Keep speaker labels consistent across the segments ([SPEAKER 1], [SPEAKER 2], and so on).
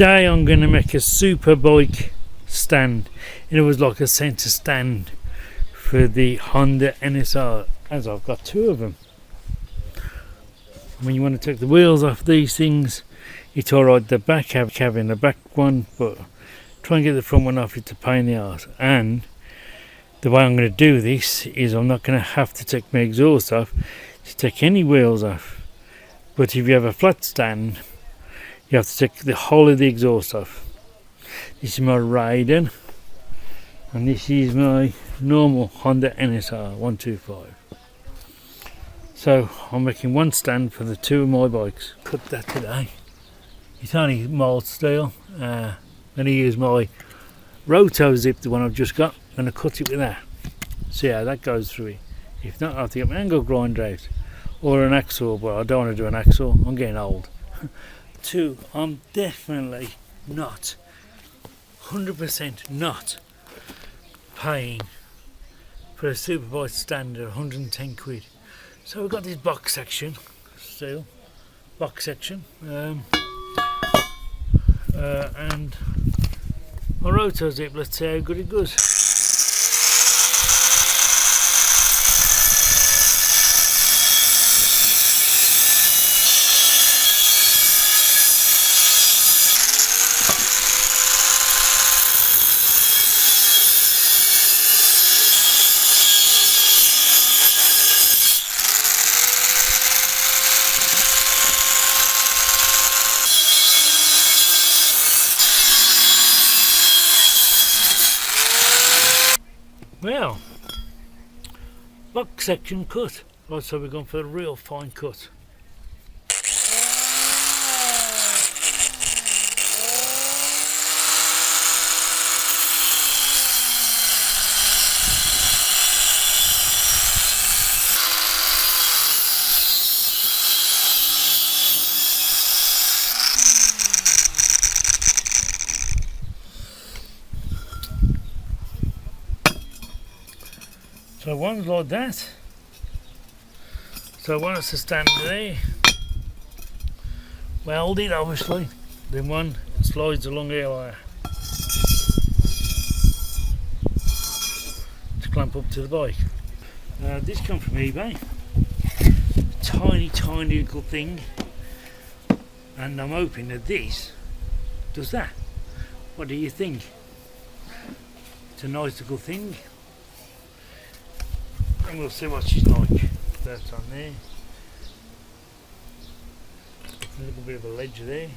[SPEAKER 1] Today I'm going to make a super bike stand. It was like a centre stand for the Honda NSR, as I've got two of them. When you want to take the wheels off these things, it's alright, the back having the back one, but try and get the front one off, it's a pain in the arse. And the way I'm going to do this is I'm not going to have to take my exhaust off to take any wheels off. But if you have a flat stand, you have to take the whole of the exhaust off. This is my Raiden, and this is my normal Honda nsr125. So I'm making one stand for the two of my bikes. Cut that today. It's only mild steel. I'm going to use my roto zip, the one I've just got. I'm going to cut it with that. See how that goes through it. If not, I'll have to get my angle grinder out or an axle, but I don't want to do an axle. I'm getting old. Two, I'm definitely not 100% not paying for a superbike stand at 110 quid. So we've got this box section, steel box section, and my roto zip. Let's see how good it goes. Well, box section cut. Right, so we're going for a real fine cut. So one's like that. So one has to stand there, welded obviously, then one slides along here like that to clamp up to the bike. This comes from eBay, tiny little thing, and I'm hoping that this does that. What do you think? It's a nice little thing. And we'll see what she's like. That's on there. A little bit of a ledge there.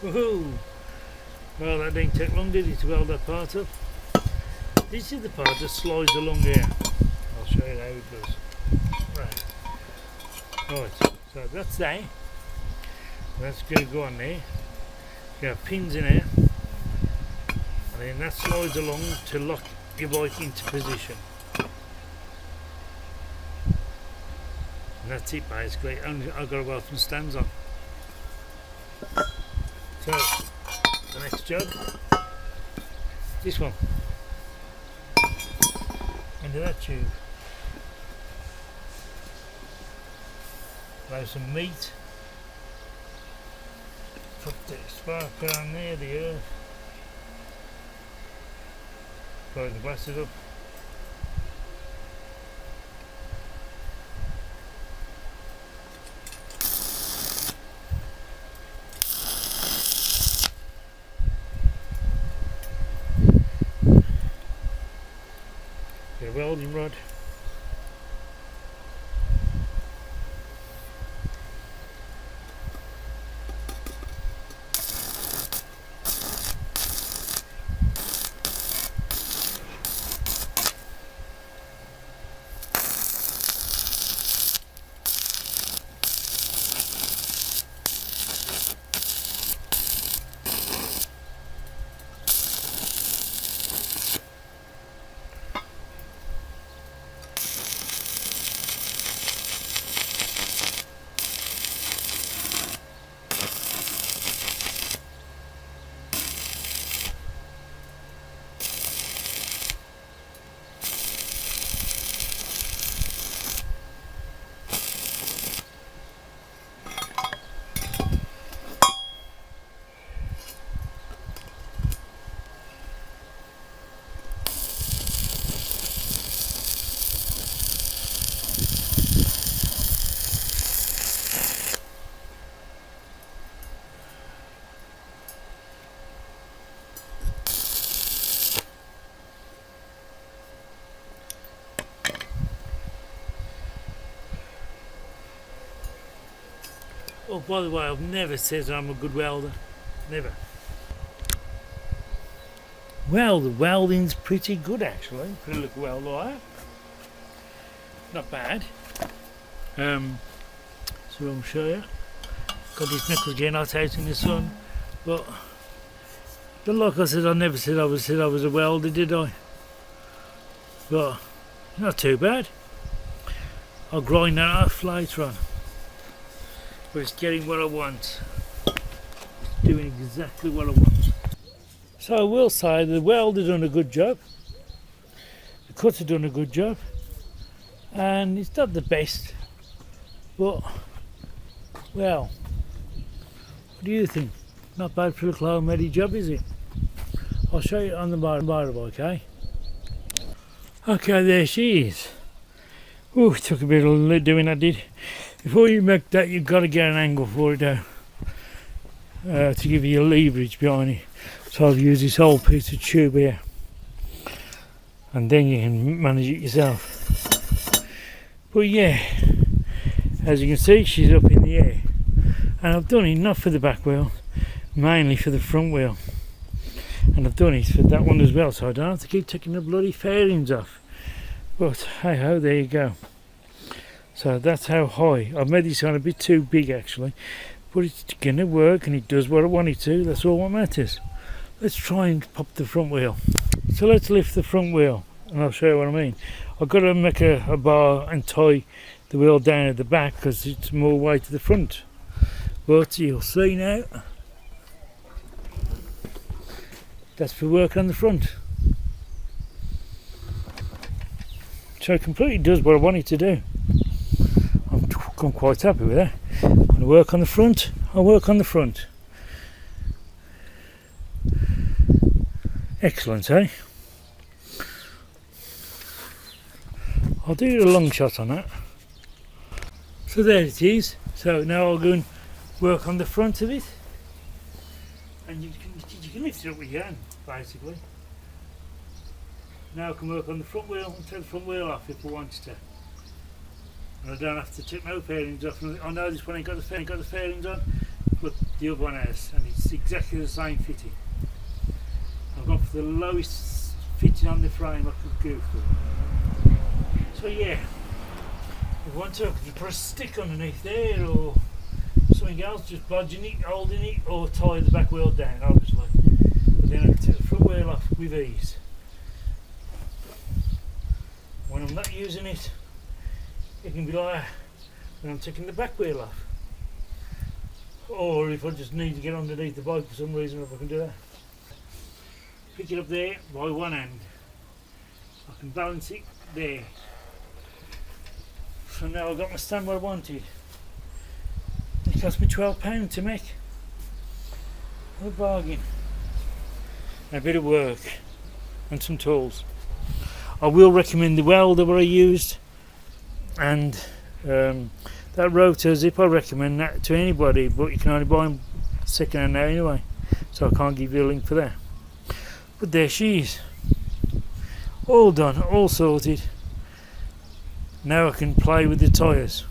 [SPEAKER 1] Woohoo! Well, that didn't take long, did it, to weld that part up? This is the part that slides along here. I'll show you how it goes. Right, so that's there. That's going to go on there. You have pins in here, and then then that slides along to lock your bike into position. And that's it basically. Only I've got to weld some stands on. So the next job, this one, into that tube. Throw some meat. Put the spark on there, the earth. Throw the glasses up. Get a welding rod. Oh, by the way, I've never said I'm a good welder. Never. Well, the welding's pretty good actually. Pretty look welder like that. Not bad. So I'll show you. Got these knuckles getting hot out in the sun, but like I said, I never said I was a welder, did I? But not too bad. I'll grind that off later on. But it's getting what I want. It's doing exactly what I want. So I will say the welder done a good job. The cutter done a good job. And it's not the best, but well, what do you think? Not bad for a clone ready job, is it? I'll show you on the motorbike, okay? Okay, there she is. Oh, it took a bit of doing that, did. Before you make that, you've got to get an angle for it though, to give you leverage behind it. So I've used this whole piece of tube here, and then you can manage it yourself. But yeah, as you can see, she's up in the air, and I've done it not for the back wheel, mainly for the front wheel, and I've done it for that one as well, so I don't have to keep taking the bloody fairings off. But hey ho, there you go. So that's how high. I've made this on a bit too big actually, but it's going to work and it does what I want it to. That's all what matters. Let's try and pop the front wheel. So let's lift the front wheel and I'll show you what I mean. I've got to make a bar and tie the wheel down at the back because it's more weight to the front. But you'll see now, that's for work on the front. So it completely does what I want it to do. I'm quite happy with that. I'm going to work on the front. I'll work on the front. Excellent, eh? I'll do a long shot on that. So there it is. So now I'll go and work on the front of it. And you can lift it up with your hand, basically. Now I can work on the front wheel and take the front wheel off if I wanted to. And I don't have to take no fairings off. I know this one ain't got the fairings on, but the other one has, and it's exactly the same fitting. I've gone for the lowest fitting on the frame I could go for. So yeah, if you want to, you put a stick underneath there or something else, just bodging it, holding it, or tie the back wheel down, obviously. But then I can take the front wheel off with with ease. When I'm not using it, it can be like when I'm taking the back wheel off, or if I just need to get underneath the bike for some reason, if I can do that. Pick it up there by one hand, I can balance it there. So now I've got my stand where I wanted. It cost me £12 to make. What a bargain. A bit of work and some tools. I will recommend the welder that I used, and that rotor zip, I recommend that to anybody, but you can only buy them second hand now anyway, so I can't give you a link for that. But there she is, all done, all sorted. Now I can play with the tyres.